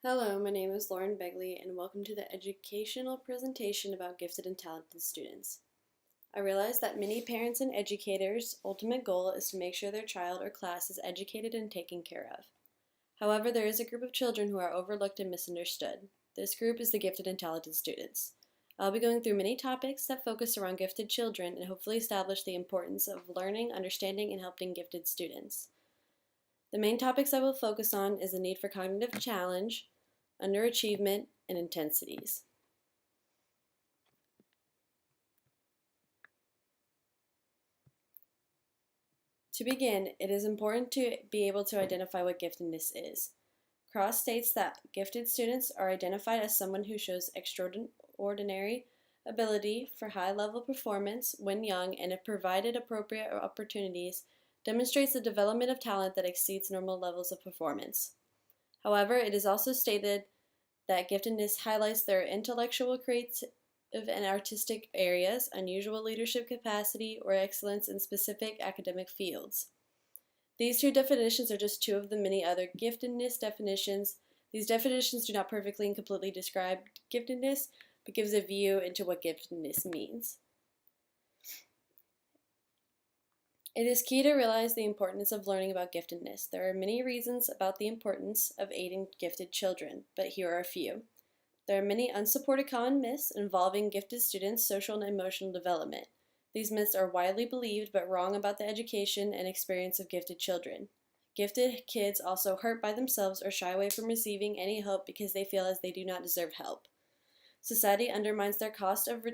Hello, my name is Lauren Begley, and welcome to the educational presentation about gifted and talented students. I realize that many parents and educators' ultimate goal is to make sure their child or class is educated and taken care of. However, there is a group of children who are overlooked and misunderstood. This group is the gifted and talented students. I'll be going through many topics that focus around gifted children and hopefully establish the importance of learning, understanding, and helping gifted students. The main topics I will focus on is the need for cognitive challenge, underachievement, and intensities. To begin, it is important to be able to identify what giftedness is. Cross states that gifted students are identified as someone who shows extraordinary ability for high-level performance when young and, if provided appropriate opportunities, demonstrates the development of talent that exceeds normal levels of performance. However, it is also stated that giftedness highlights their intellectual, creative, and artistic areas, unusual leadership capacity, or excellence in specific academic fields. These two definitions are just two of the many other giftedness definitions. These definitions do not perfectly and completely describe giftedness, but gives a view into what giftedness means. It is key to realize the importance of learning about giftedness. There are many reasons about the importance of aiding gifted children, but here are a few. There are many unsupported common myths involving gifted students' social and emotional development. These myths are widely believed but wrong about the education and experience of gifted children. Gifted kids also hurt by themselves or shy away from receiving any help because they feel as they do not deserve help. Society undermines their cost of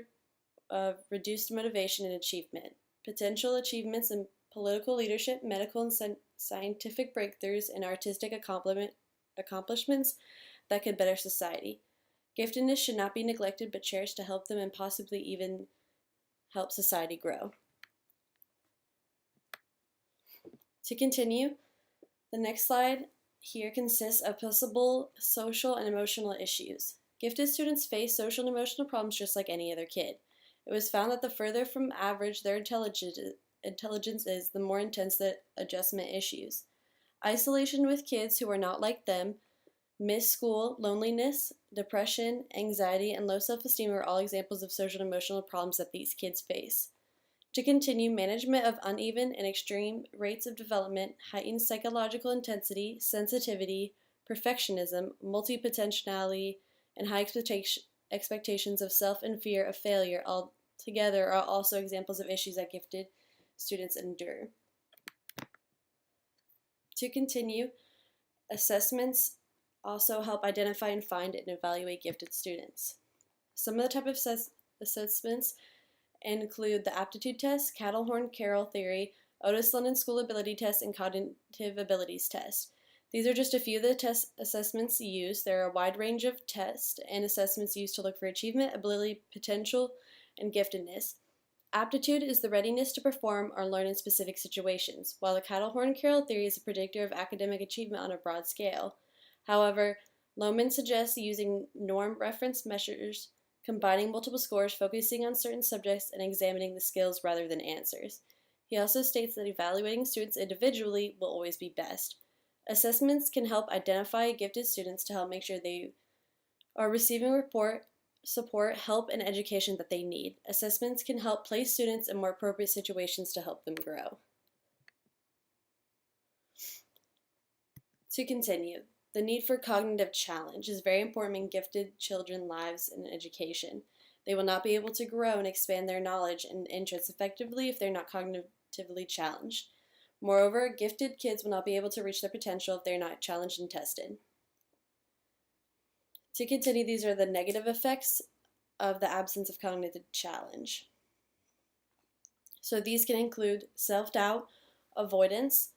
reduced motivation and achievement. Potential achievements in political leadership, medical and scientific breakthroughs, and artistic accomplishments that could better society. Giftedness should not be neglected but cherished to help them and possibly even help society grow. To continue, the next slide here consists of possible social and emotional issues. Gifted students face social and emotional problems just like any other kid. It was found that the further from average their intelligence is, the more intense the adjustment issues. Isolation with kids who are not like them, missed school, loneliness, depression, anxiety, and low self-esteem are all examples of social and emotional problems that these kids face. To continue, management of uneven and extreme rates of development, heightened psychological intensity, sensitivity, perfectionism, multi-potentiality, and high expectations of self and fear of failure all together are also examples of issues that gifted students endure. To continue, assessments also help identify and find and evaluate gifted students. Some of the type of assessments include the aptitude test, Cattle-Horn-Carroll theory, Otis-London school ability test, and cognitive abilities test. These are just a few of the test assessments used. There are a wide range of tests and assessments used to look for achievement, ability, potential, and giftedness. Aptitude is the readiness to perform or learn in specific situations, while the Cattle-Horn-Carroll theory is a predictor of academic achievement on a broad scale. However, Lohman suggests using norm reference measures, combining multiple scores, focusing on certain subjects, and examining the skills rather than answers. He also states that evaluating students individually will always be best. Assessments can help identify gifted students to help make sure they are receiving support, help, and education that they need. Assessments can help place students in more appropriate situations to help them grow. To continue, the need for cognitive challenge is very important in gifted children's lives and education. They will not be able to grow and expand their knowledge and interests effectively if they're not cognitively challenged. Moreover, gifted kids will not be able to reach their potential if they're not challenged and tested. To continue, these are the negative effects of the absence of cognitive challenge. So these can include self-doubt, avoidance,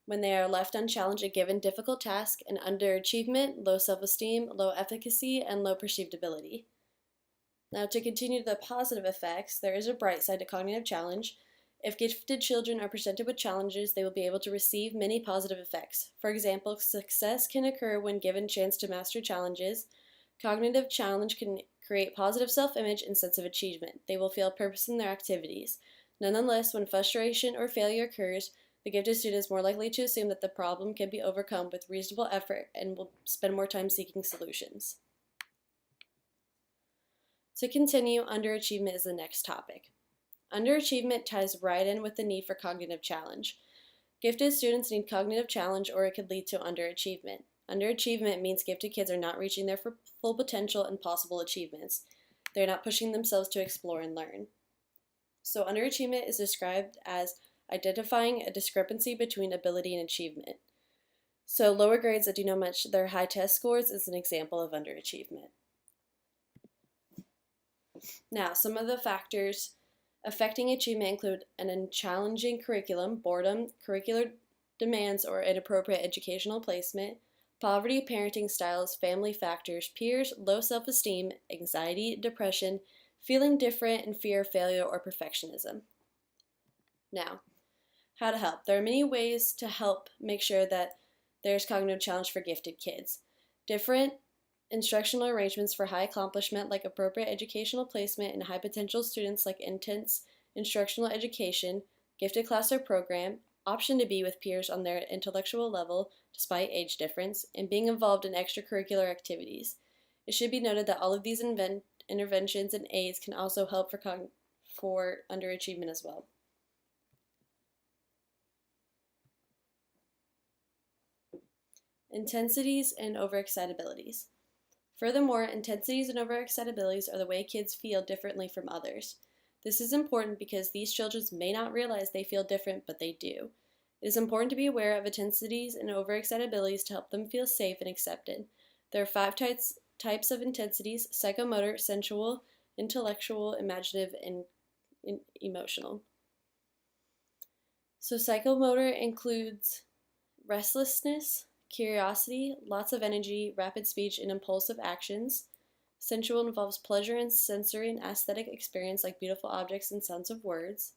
when they are left unchallenged a given difficult task, and underachievement, low self-esteem, low efficacy, and low perceived ability. Now, to continue the positive effects, there is a bright side to cognitive challenge. If gifted children are presented with challenges, they will be able to receive many positive effects. For example, success can occur when given a chance to master challenges. Cognitive challenge can create positive self-image and sense of achievement. They will feel purpose in their activities. Nonetheless, when frustration or failure occurs, The gifted student is more likely to assume that the problem can be overcome with reasonable effort and will spend more time seeking solutions. To continue, underachievement is the next topic. Underachievement ties right in with the need for cognitive challenge. Gifted students need cognitive challenge or it could lead to underachievement. Underachievement means gifted kids are not reaching their full potential and possible achievements. They're not pushing themselves to explore and learn. So underachievement is described as identifying a discrepancy between ability and achievement. So lower grades that do not match their high test scores is an example of underachievement. Now, some of the factors affecting achievement include an unchallenging curriculum, boredom, curricular demands, or inappropriate educational placement, poverty, parenting styles, family factors, peers, low self-esteem, anxiety, depression, feeling different, and fear of failure or perfectionism. Now, how to help. There are many ways to help make sure that there's cognitive challenge for gifted kids. Different instructional arrangements for high accomplishment, like appropriate educational placement, and high potential students, like intense instructional education, gifted class or program, option to be with peers on their intellectual level despite age difference, and being involved in extracurricular activities. It should be noted that all of these interventions and aids can also help for underachievement as well. Intensities and overexcitabilities. Furthermore, intensities and overexcitabilities are the way kids feel differently from others. This is important because these children may not realize they feel different, but they do. It is important to be aware of intensities and overexcitabilities to help them feel safe and accepted. There are 5 types of intensities: psychomotor, sensual, intellectual, imaginative, and emotional. So psychomotor includes restlessness, curiosity, lots of energy, rapid speech, and impulsive actions. Sensual involves pleasure in sensory and aesthetic experience like beautiful objects and sounds of words.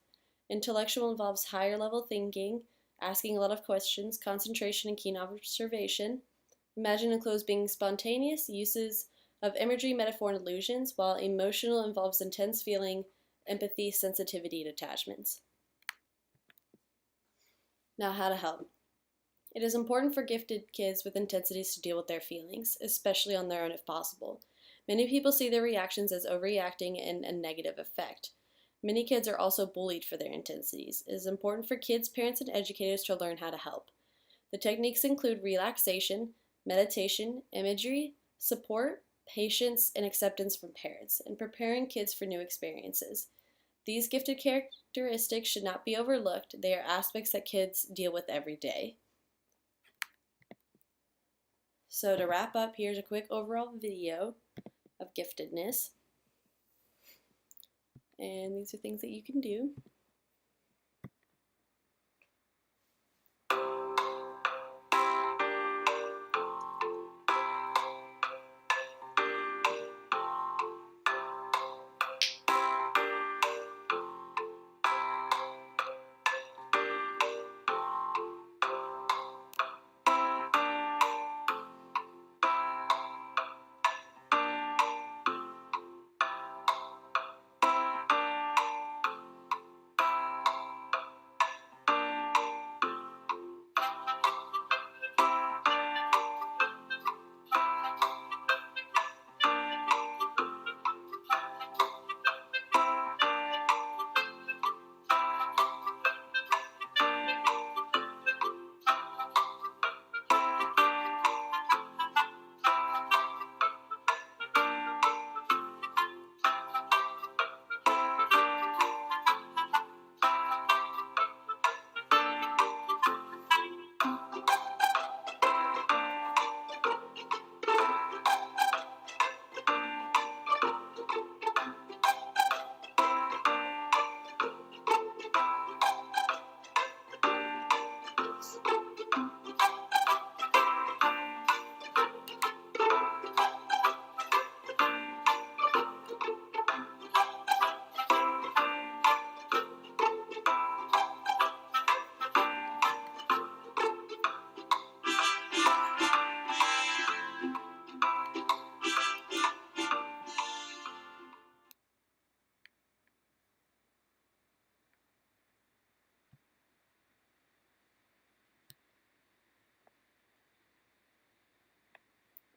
Intellectual involves higher level thinking, asking a lot of questions, concentration, and keen observation. Imagine includes being spontaneous, uses of imagery, metaphor, and illusions, while emotional involves intense feeling, empathy, sensitivity, and attachments. Now, how to help. It is important for gifted kids with intensities to deal with their feelings, especially on their own if possible. Many people see their reactions as overreacting and a negative effect. Many kids are also bullied for their intensities. It is important for kids, parents, and educators to learn how to help. The techniques include relaxation, meditation, imagery, support, patience, and acceptance from parents, and preparing kids for new experiences. These gifted characteristics should not be overlooked. They are aspects that kids deal with every day. So to wrap up, here's a quick overall video of giftedness. And these are things that you can do.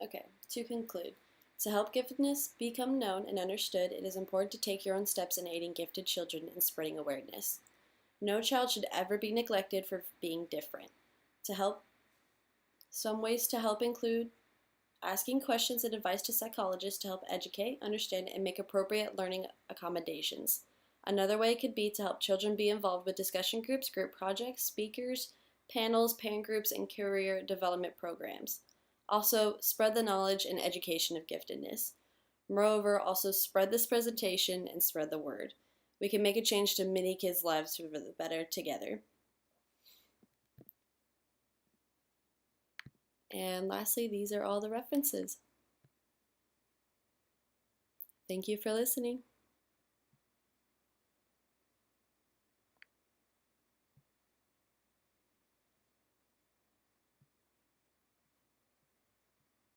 Okay, to conclude, to help giftedness become known and understood, it is important to take your own steps in aiding gifted children and spreading awareness. No child should ever be neglected for being different. To help, some ways to help include asking questions and advice to psychologists to help educate, understand, and make appropriate learning accommodations. Another way could be to help children be involved with discussion groups, group projects, speakers, panels, parent groups, and career development programs. Also, spread the knowledge and education of giftedness. Moreover, also spread this presentation and spread the word. We can make a change to many kids' lives for the better together. And lastly, these are all the references. Thank you for listening.